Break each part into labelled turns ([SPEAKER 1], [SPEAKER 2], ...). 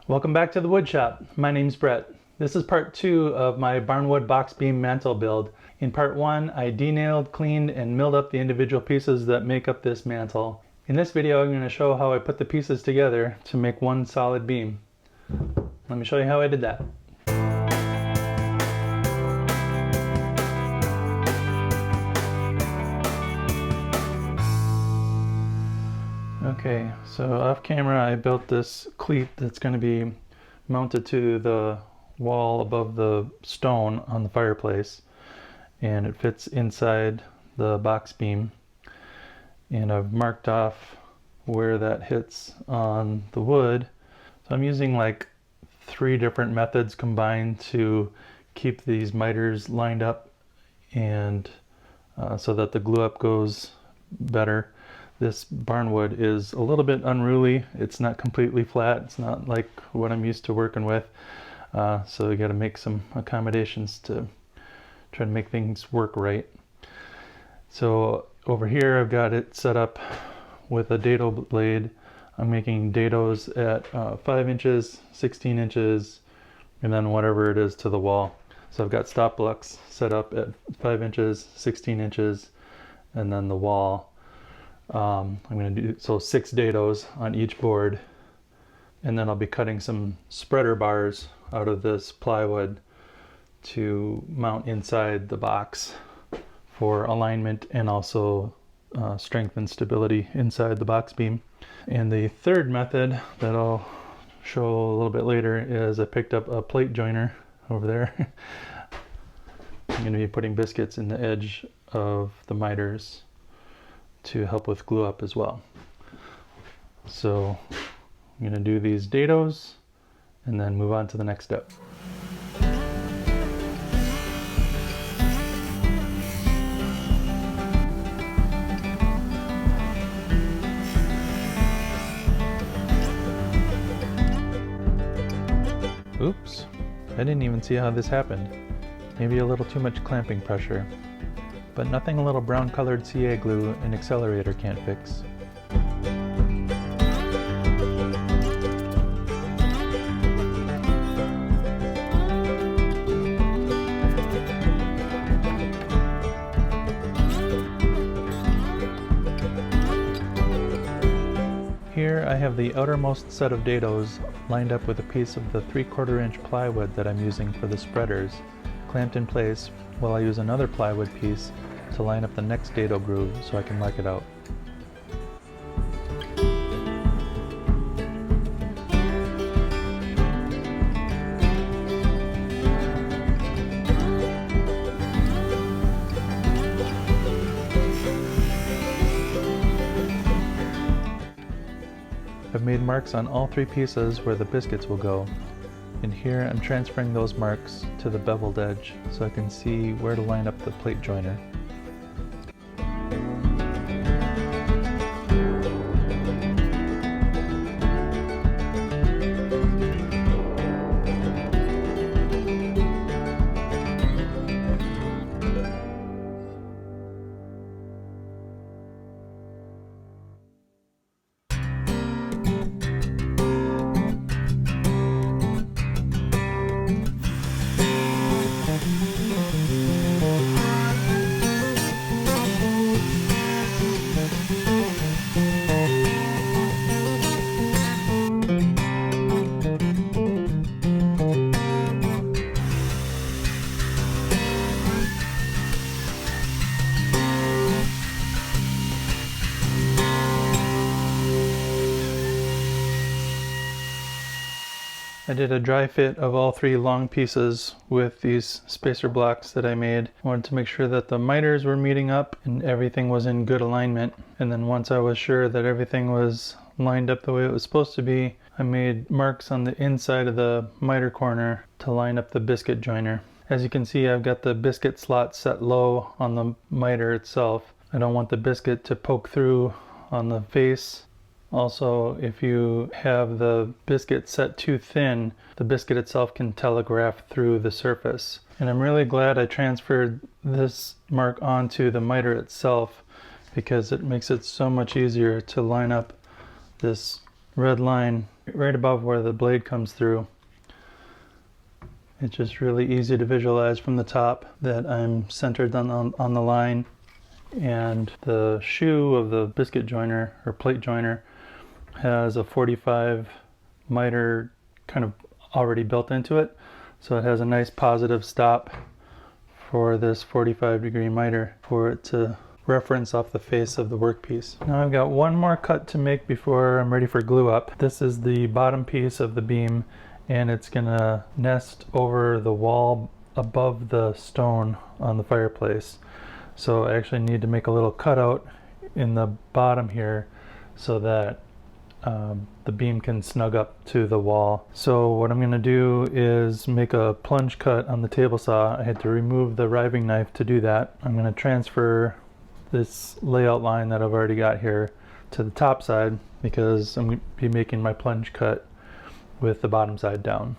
[SPEAKER 1] Welcome back to the wood shop. My name's Brett. This is part 2 of my barnwood box beam mantel build. In part 1, I denailed, cleaned, and milled up the individual pieces that make up this mantel. In this video, I'm going to show how I put the pieces together to make one solid beam. Let me show you how I did that. Okay, so off camera I built this cleat that's going to be mounted to the wall above the stone on the fireplace, and it fits inside the box beam, and I've marked off where that hits on the wood. So I'm using like 3 different methods combined to keep these miters lined up and so that the glue up goes better. This barnwood is a little bit unruly. It's not completely flat. It's not like what I'm used to working with. So you got to make some accommodations to try to make things work right. So over here I've got it set up with a dado blade. I'm making dados at 5 inches, 16 inches, and then whatever it is to the wall. So I've got stop blocks set up at 5 inches, 16 inches, and then the wall. I'm going to do 6 dados on each board, and then I'll be cutting some spreader bars out of this plywood to mount inside the box for alignment and also strength and stability inside the box beam. And the third method that I'll show a little bit later is I picked up a plate joiner over there. I'm going to be putting biscuits in the edge of the miters to help with glue up as well. So I'm going to do these dados and then move on to the next step. Oops, I didn't even see how this happened. Maybe a little too much clamping pressure. But nothing a little brown colored CA glue and accelerator can't fix. Here I have the outermost set of dados lined up with a piece of the 3/4 inch plywood that I'm using for the spreaders, clamped in place while I use another plywood piece to line up the next dado groove so I can mark it out. I've made marks on all 3 pieces where the biscuits will go, and here I'm transferring those marks to the beveled edge so I can see where to line up the plate joiner. I did a dry fit of all 3 long pieces with these spacer blocks that I made. I wanted to make sure that the miters were meeting up and everything was in good alignment. And then once I was sure that everything was lined up the way it was supposed to be, I made marks on the inside of the miter corner to line up the biscuit joiner. As you can see, I've got the biscuit slot set low on the miter itself. I don't want the biscuit to poke through on the face. Also, if you have the biscuit set too thin, the biscuit itself can telegraph through the surface. And I'm really glad I transferred this mark onto the miter itself because it makes it so much easier to line up this red line right above where the blade comes through. It's just really easy to visualize from the top that I'm centered on the line, and the shoe of the biscuit joiner or plate joiner has a 45 miter kind of already built into it, so it has a nice positive stop for this 45-degree miter for it to reference off the face of the workpiece. Now I've got one more cut to make before I'm ready for glue up. This is the bottom piece of the beam, and it's gonna nest over the wall above the stone on the fireplace. So I actually need to make a little cutout in the bottom here so that the beam can snug up to the wall. So what I'm going to do is make a plunge cut on the table saw. I had to remove the riving knife to do that. I'm going to transfer this layout line that I've already got here to the top side because I'm going to be making my plunge cut with the bottom side down.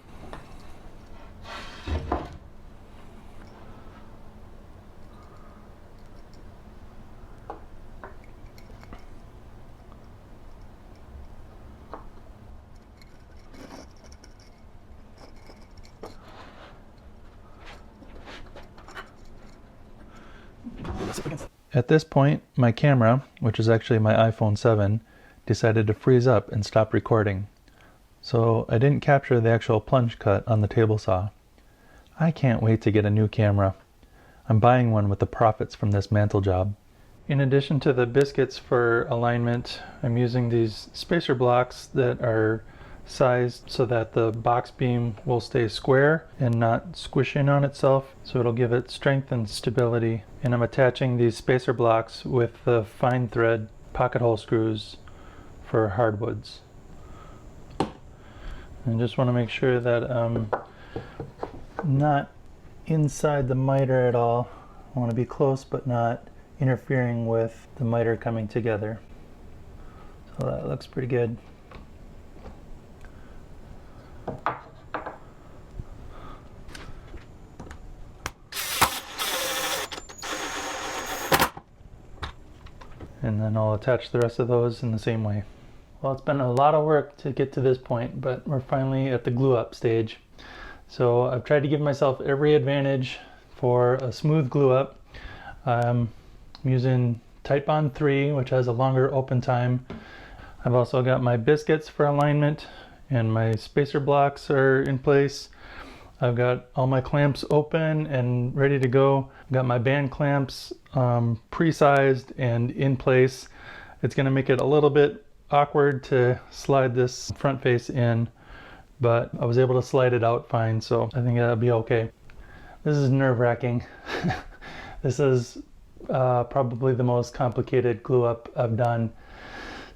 [SPEAKER 1] At this point, my camera, which is actually my iPhone 7, decided to freeze up and stop recording. So I didn't capture the actual plunge cut on the table saw. I can't wait to get a new camera. I'm buying one with the profits from this mantle job. In addition to the biscuits for alignment, I'm using these spacer blocks that are sized so that the box beam will stay square and not squish in on itself, so it'll give it strength and stability. And I'm attaching these spacer blocks with the fine thread pocket hole screws for hardwoods. And just want to make sure that I'm not inside the miter at all. I want to be close but not interfering with the miter coming together. So that looks pretty good. And then I'll attach the rest of those in the same way. Well, it's been a lot of work to get to this point, but we're finally at the glue up stage. So I've tried to give myself every advantage for a smooth glue up. I'm using Titebond 3, which has a longer open time. I've also got my biscuits for alignment, and my spacer blocks are in place. I've got all my clamps open and ready to go. I've got my band clamps pre-sized and in place. It's going to make it a little bit awkward to slide this front face in, but I was able to slide it out fine, so I think that'll be okay. This is nerve-wracking. This is probably the most complicated glue up I've done.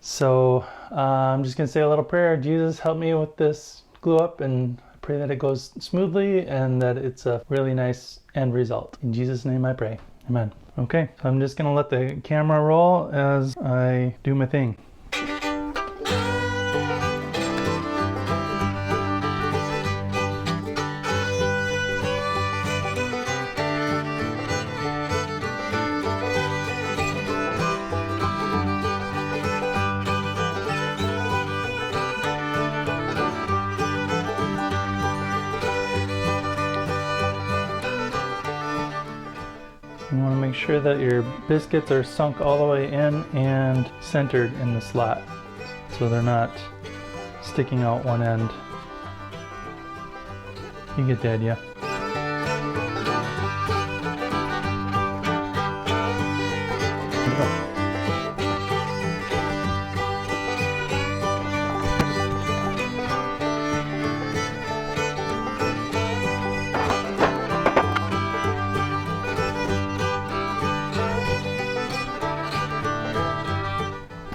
[SPEAKER 1] So I'm just going to say a little prayer. Jesus, help me with this glue up, and pray that it goes smoothly and that it's a really nice end result. In Jesus' name I pray. Amen. Okay, so I'm just going to let the camera roll as I do my thing. You want to make sure that your biscuits are sunk all the way in and centered in the slot, so they're not sticking out one end. You get the idea.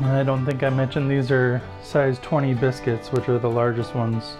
[SPEAKER 1] I don't think I mentioned these are size 20 biscuits, which are the largest ones.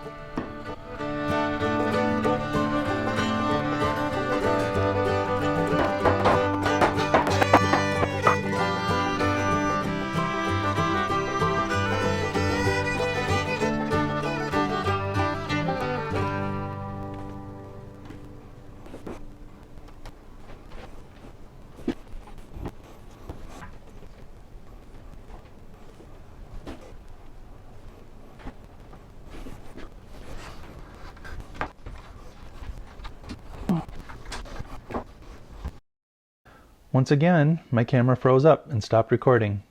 [SPEAKER 1] Once again, my camera froze up and stopped recording.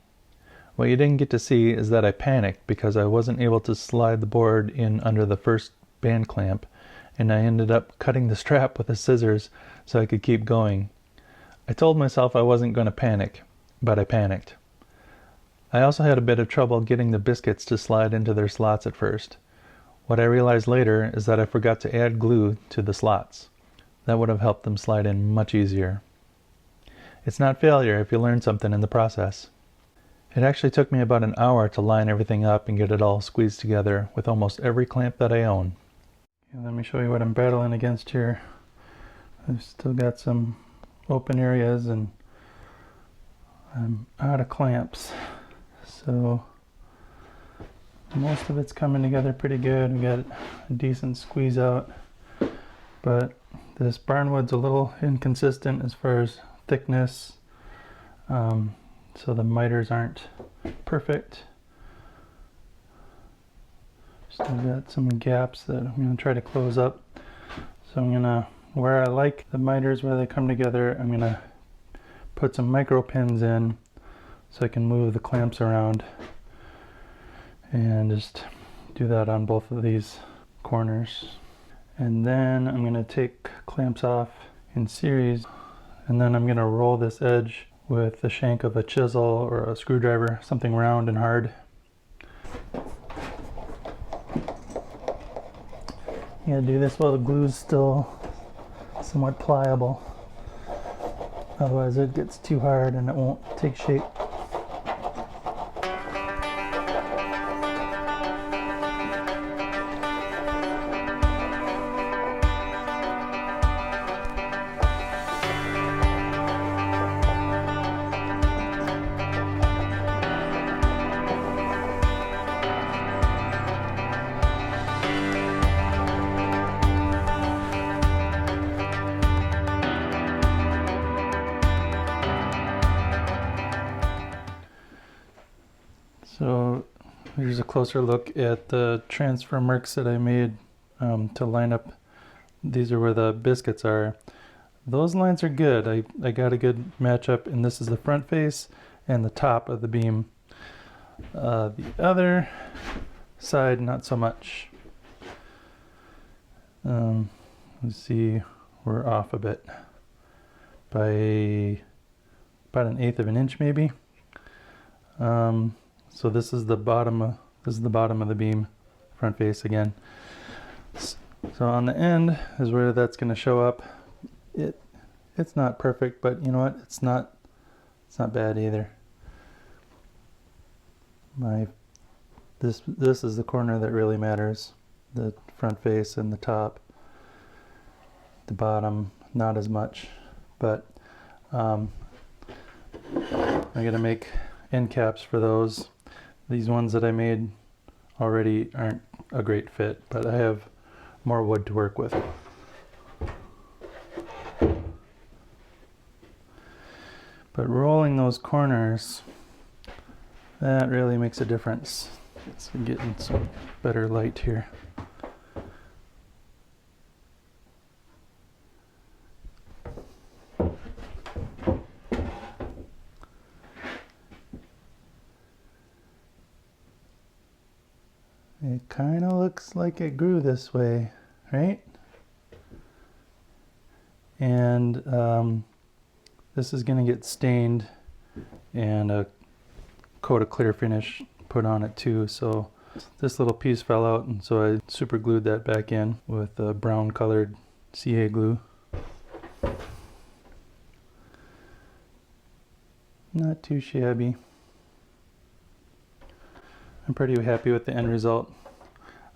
[SPEAKER 1] What you didn't get to see is that I panicked because I wasn't able to slide the board in under the first band clamp, and I ended up cutting the strap with the scissors so I could keep going. I told myself I wasn't going to panic, but I panicked. I also had a bit of trouble getting the biscuits to slide into their slots at first. What I realized later is that I forgot to add glue to the slots. That would have helped them slide in much easier. It's not failure if you learn something in the process. It actually took me about an hour to line everything up and get it all squeezed together with almost every clamp that I own. Okay, let me show you what I'm battling against here. I've still got some open areas and I'm out of clamps. So most of it's coming together pretty good. We got a decent squeeze out, but this barnwood's a little inconsistent as far as thickness, so the miters aren't perfect. Still got some gaps that I'm going to try to close up. So I'm going to, where I like the miters where they come together, I'm going to put some micro pins in so I can move the clamps around, and just do that on both of these corners. And then I'm going to take clamps off in series, and then I'm going to roll this edge with the shank of a chisel or a screwdriver, something round and hard. You gotta do this while the glue's still somewhat pliable, otherwise it gets too hard and it won't take shape. So here's a closer look at the transfer marks that I made to line up. These are where the biscuits are. Those lines are good. I got a good matchup, and this is the front face and the top of the beam. The other side, not so much. Let's see, we're off a bit by about 1/8 of an inch maybe. So this is the bottom of the beam, front face again. So on the end is where that's going to show up. It's not perfect, but you know what? It's not bad either. This is the corner that really matters. The front face and the top. The bottom, not as much, but I gotta make end caps for those. These ones that I made already aren't a great fit, but I have more wood to work with. But rolling those corners, that really makes a difference. So I'm getting some better light here. It kind of looks like it grew this way, right? And this is going to get stained and a coat of clear finish put on it too. So this little piece fell out, and so I super glued that back in with brown colored CA glue. Not too shabby. I'm pretty happy with the end result.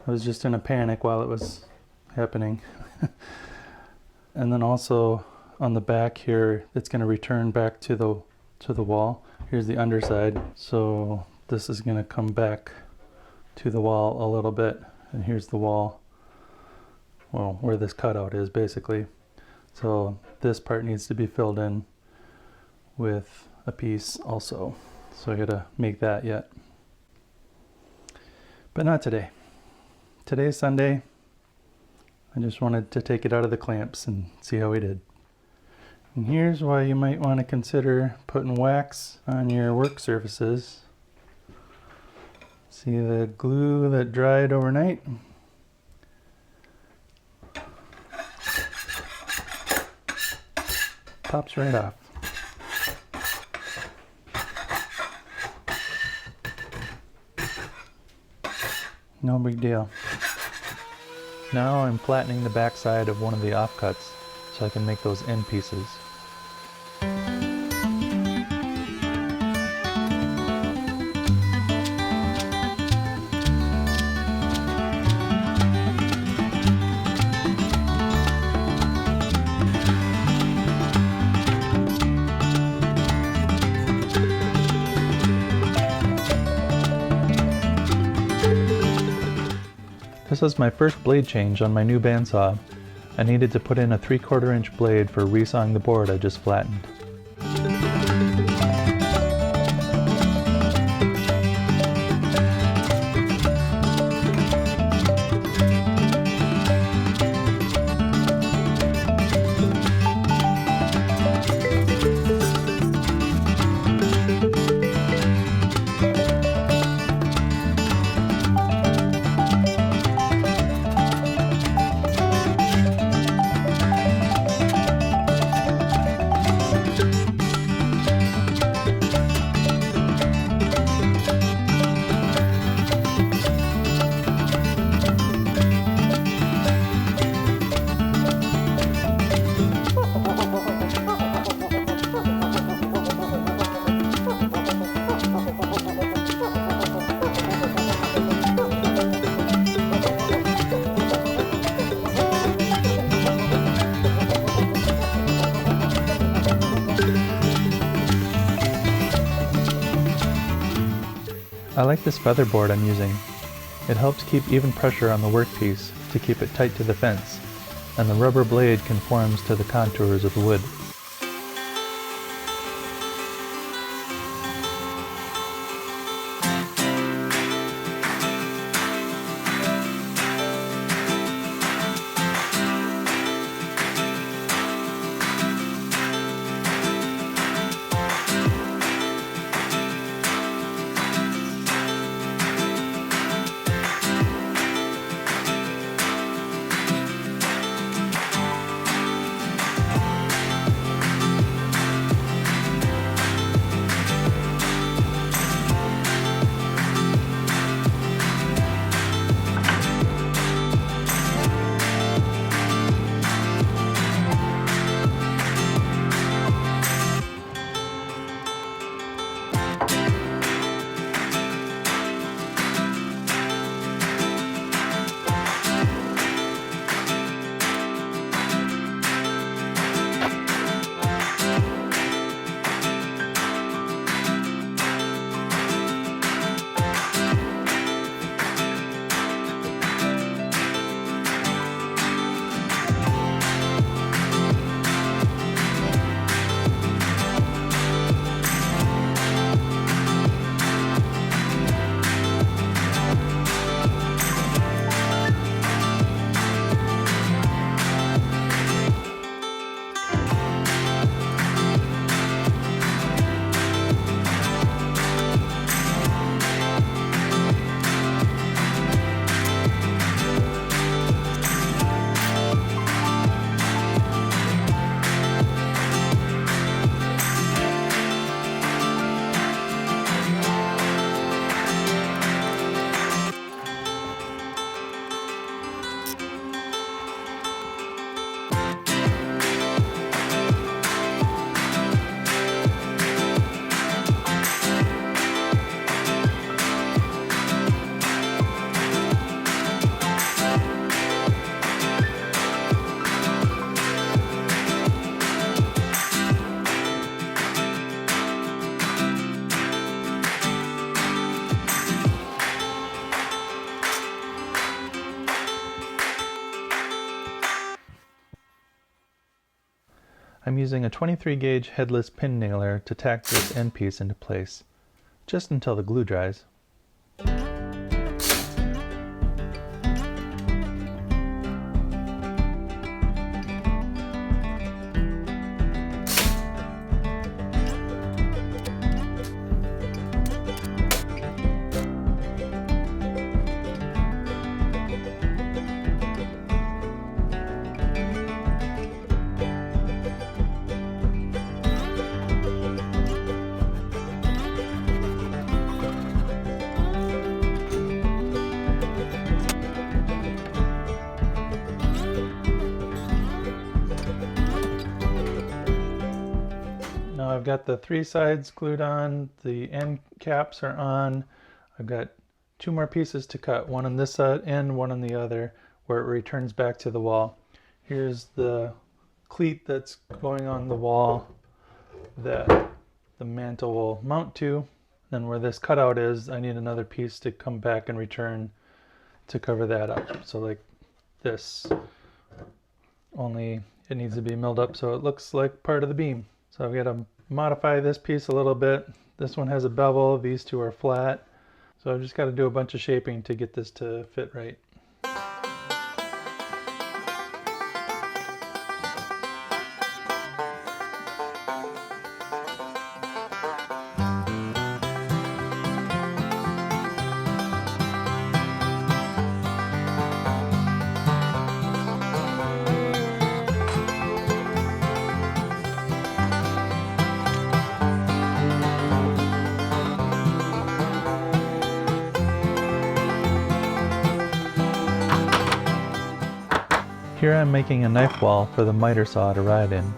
[SPEAKER 1] I was just in a panic while it was happening. And then also on the back here, it's going to return back to the wall. Here's the underside. So this is going to come back to the wall a little bit. And here's the wall, well, where this cutout is basically. So this part needs to be filled in with a piece also. So I gotta make that yet. But not today. Today's Sunday. I just wanted to take it out of the clamps and see how we did. And here's why you might want to consider putting wax on your work surfaces. See the glue that dried overnight? Pops right off. No big deal. Now I'm flattening the back side of one of the offcuts so I can make those end pieces. This is my first blade change on my new bandsaw. I needed to put in a 3/4 inch blade for resawing the board I just flattened. I like this feather board I'm using. It helps keep even pressure on the workpiece to keep it tight to the fence, and the rubber blade conforms to the contours of the wood. I'm using a 23 gauge headless pin nailer to tack this end piece into place, just until the glue dries. I've got the 3 sides glued on, the end caps are on. I've got 2 more pieces to cut, one on this side and one on the other, where it returns back to the wall. Here's the cleat that's going on the wall that the mantle will mount to. Then where this cutout is, I need another piece to come back and return to cover that up. So like this, only it needs to be milled up so it looks like part of the beam. So I've got to modify this piece a little bit. This one has a bevel, these two are flat. So I've just got to do a bunch of shaping to get this to fit right. Here I'm making a knife wall for the miter saw to ride in.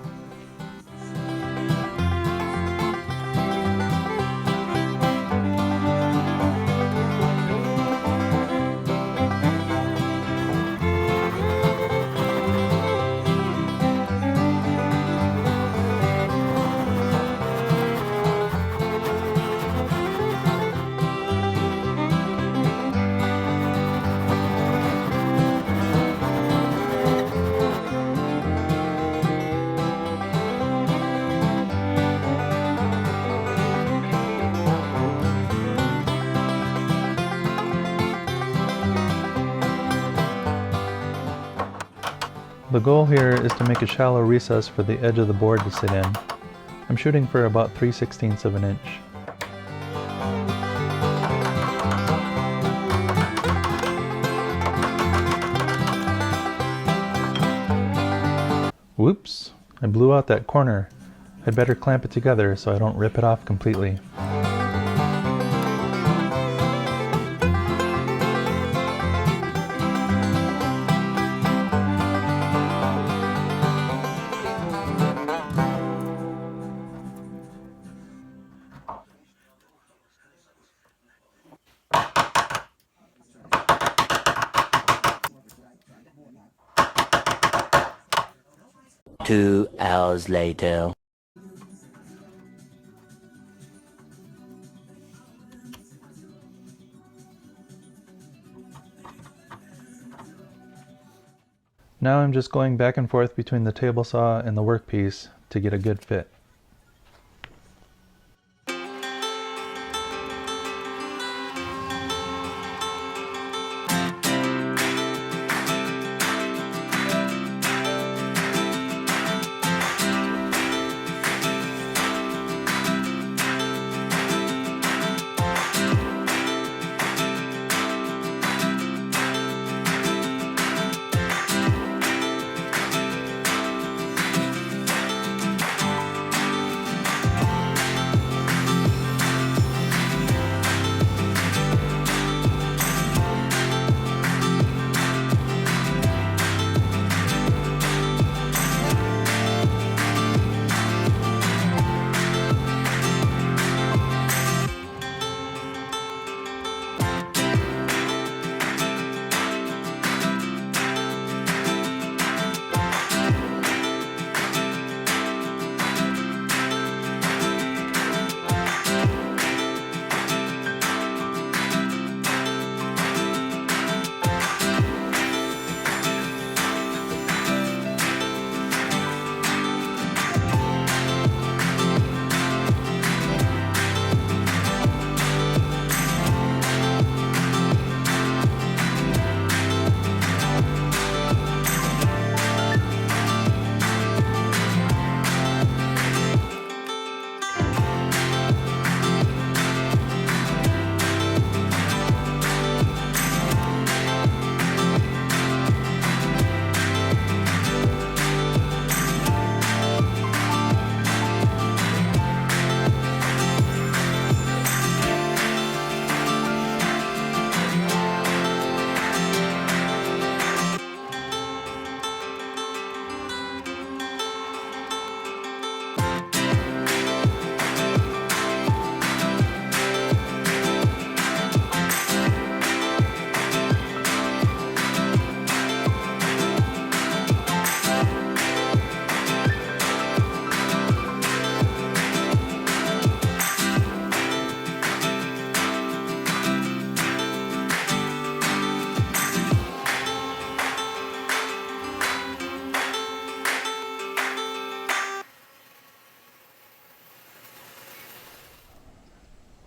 [SPEAKER 1] The goal here is to make a shallow recess for the edge of the board to sit in. I'm shooting for about 3/16 of an inch. Whoops, I blew out that corner. I'd better clamp it together so I don't rip it off completely.
[SPEAKER 2] Two hours later.
[SPEAKER 1] Now I'm just going back and forth between the table saw and the workpiece to get a good fit.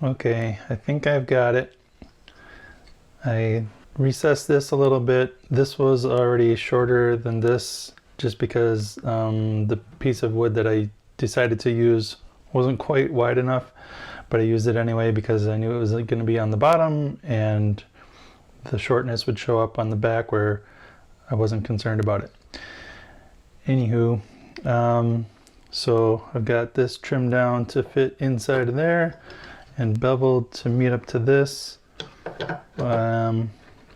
[SPEAKER 1] Okay, I think I've got it. I recessed this a little bit. This was already shorter than this just because the piece of wood that I decided to use wasn't quite wide enough, but I used it anyway because I knew it was going to be on the bottom and the shortness would show up on the back where I wasn't concerned about it. Anywho, so I've got this trimmed down to fit inside of there and beveled to meet up to this.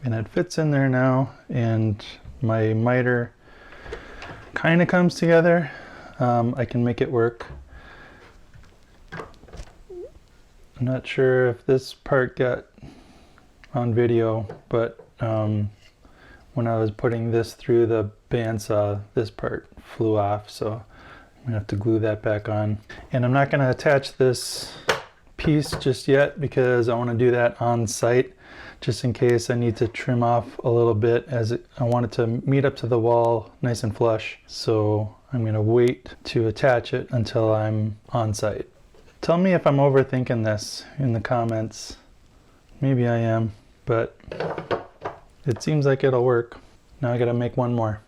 [SPEAKER 1] And it fits in there now, and my miter kind of comes together. I can make it work. I'm not sure if this part got on video, but when I was putting this through the bandsaw, this part flew off, so I'm gonna have to glue that back on. And I'm not gonna attach this piece just yet because I want to do that on site, just in case I need to trim off a little bit, as I want it to meet up to the wall nice and flush. So I'm gonna wait to attach it until I'm on site. Tell me if I'm overthinking this in the comments. Maybe I am, but it seems like it'll work. Now I gotta make one more.